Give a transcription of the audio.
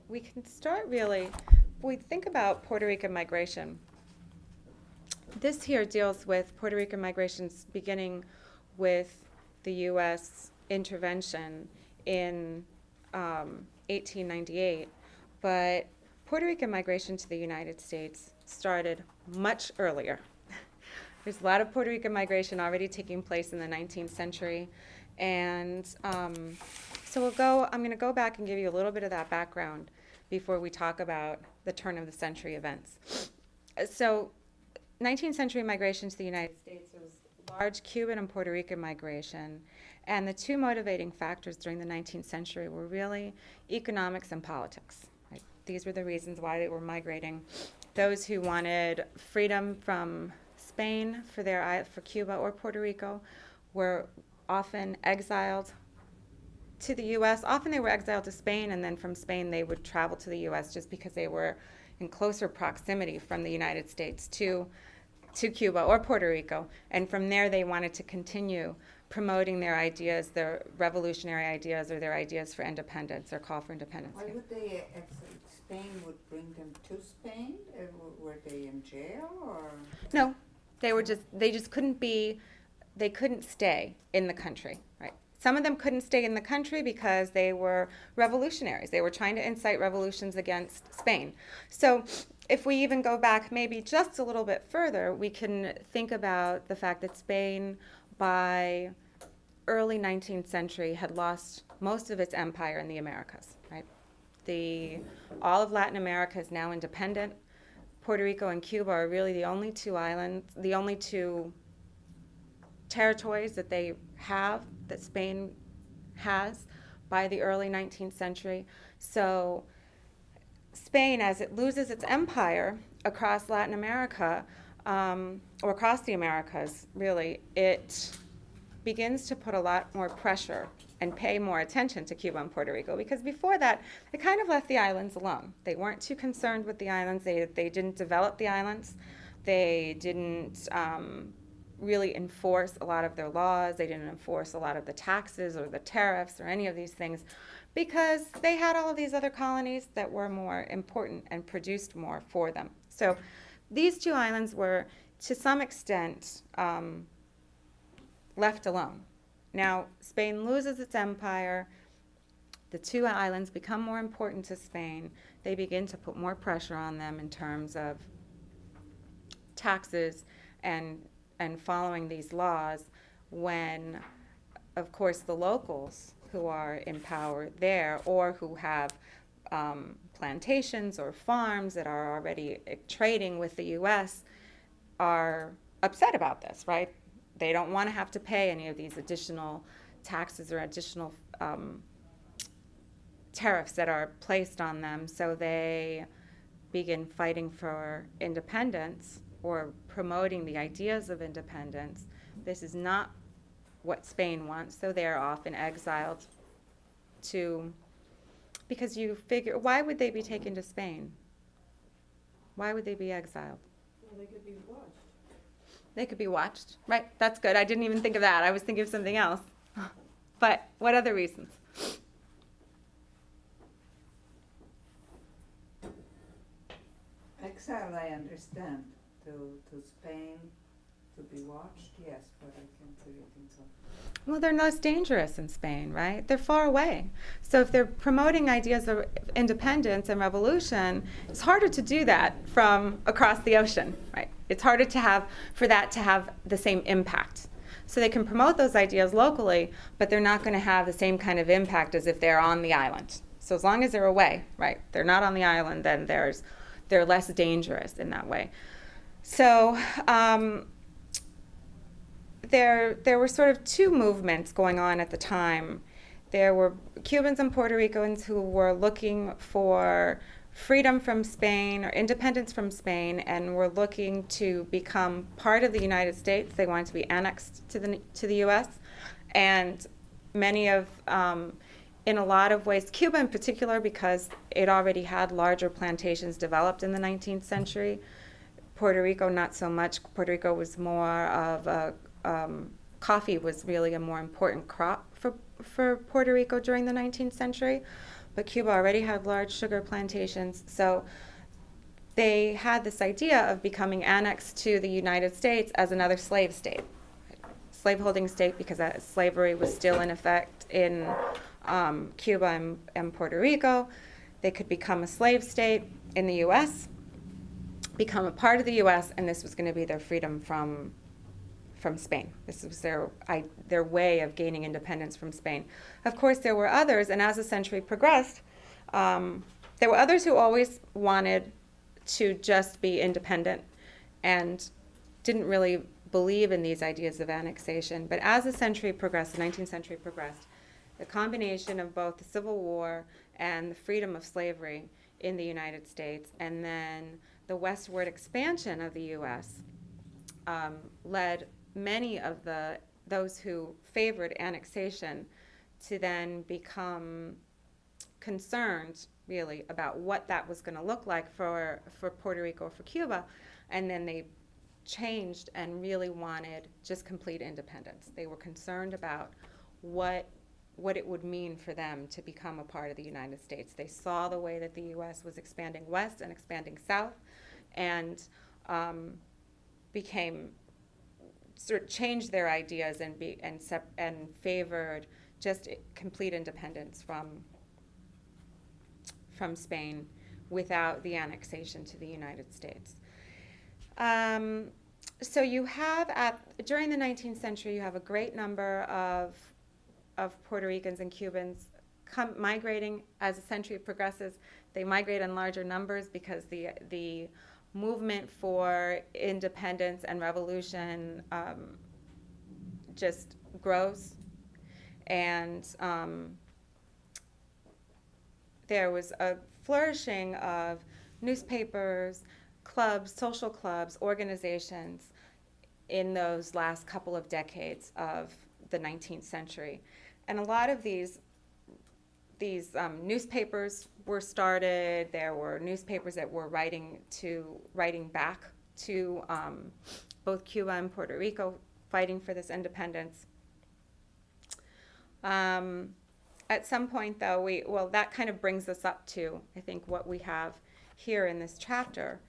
we can start really, we think about Puerto Rican migration. This here deals with Puerto Rican migrations beginning with the U.S. intervention in 1898, but Puerto Rican migration to the United States started much earlier. There's a lot of Puerto Rican migration already taking place in the 19th century, and so I'm going to go back and give you a little bit of that background before we talk about the turn of the century events. So 19th century migration to the United States was large Cuban and Puerto Rican migration, and the two motivating factors during the 19th century were really economics and politics. Right? These were the reasons why they were migrating. Those who wanted freedom from Spain for Cuba or Puerto Rico were often exiled to the U.S. Often they were exiled to Spain, and then from Spain they would travel to the U.S. just because they were in closer proximity from the United States to Cuba or Puerto Rico. And from there they wanted to continue promoting their ideas, their revolutionary ideas, or their ideas for independence, or call for independence. Why would they Spain would bring them to Spain? Were they in jail or? No, they just they couldn't stay in the country, right? Some of them couldn't stay in the country because they were revolutionaries. They were trying to incite revolutions against Spain. So if we even go back maybe just a little bit further, we can think about the fact that Spain, by early 19th century, had lost most of its empire in the Americas, right? All of Latin America is now independent. Puerto Rico and Cuba are really the only two territories that they have, that Spain has, by the early 19th century. So Spain, as it loses its empire across Latin America, or across the Americas, really, it begins to put a lot more pressure and pay more attention to Cuba and Puerto Rico, because before that, they kind of left the islands alone. They weren't too concerned with the islands. They didn't develop the islands. They didn't really enforce a lot of their laws. They didn't enforce a lot of the taxes or the tariffs or any of these things, because they had all of these other colonies that were more important and produced more for them. So these two islands were, to some extent, left alone. Now, Spain loses its empire. The two islands become more important to Spain. They begin to put more pressure on them in terms of taxes and following these laws, when, of course, the locals who are in power there, or who have plantations or farms that are already trading with the U.S., are upset about this, right? They don't want to have to pay any of these additional taxes or additional tariffs that are placed on them, so they begin fighting for independence or promoting the ideas of independence. This is not what Spain wants, so they're often exiled because you figure, why would they be taken to Spain? Why would they be exiled? Well, they could be watched. They could be watched, right? That's good. I didn't even think of that. I was thinking of something else. But what other reasons? Exile, I understand. To Spain, to be watched, yes, but I can't really think so. Well, they're less dangerous in Spain, right? They're far away. So if they're promoting ideas of independence and revolution, it's harder to do that from across the ocean, right? It's harder for that to have the same impact. So they can promote those ideas locally, but they're not going to have the same kind of impact as if they're on the island. So as long as they're away, right, they're not on the island, then they're less dangerous in that way. So there were sort of two movements going on at the time. There were Cubans and Puerto Ricans who were looking for freedom from Spain or independence from Spain, and were looking to become part of the United States. They wanted to be annexed to the U.S. And many of, in a lot of ways, Cuba in particular, because it already had larger plantations developed in the 19th century. Puerto Rico, not so much. Puerto Rico was more of coffee was really a more important crop for Puerto Rico during the 19th century. but Cuba already had large sugar plantations, so they had this idea of becoming annexed to the United States as another slave state, slaveholding state, because slavery was still in effect in Cuba and Puerto Rico. They could become a slave state in the U.S., become a part of the U.S., and this was going to be their freedom from Spain. This was their way of gaining independence from Spain. Of course, there were others, and as the century progressed, there were others who always wanted to just be independent and didn't really believe in these ideas of annexation. But as the century progressed, the 19th century progressed, the combination of both the Civil War and the freedom of slavery in the United States, and then the westward expansion of the U.S., led many of those who favored annexation to then become concerned, really, about what that was going to look like for Puerto Rico, for Cuba, and then they changed and really wanted just complete independence. They were concerned about what it would mean for them to become a part of the United States. They saw the way that the U.S. was expanding west and expanding south, and changed their ideas and favored just complete independence from Spain without the annexation to the United States. So you have during the 19th century, you have a great number of Puerto Ricans and Cubans migrating. As the century progresses, they migrate in larger numbers because the movement for independence and revolution just grows. And there was a flourishing of newspapers, clubs, social clubs, organizations in those last couple of decades of the 19th century. And a lot of these newspapers were started. There were newspapers that were writing back to both Cuba and Puerto Rico, fighting for this independence. At some point, though, that kind of brings us up to, I think, what we have here in this chapter.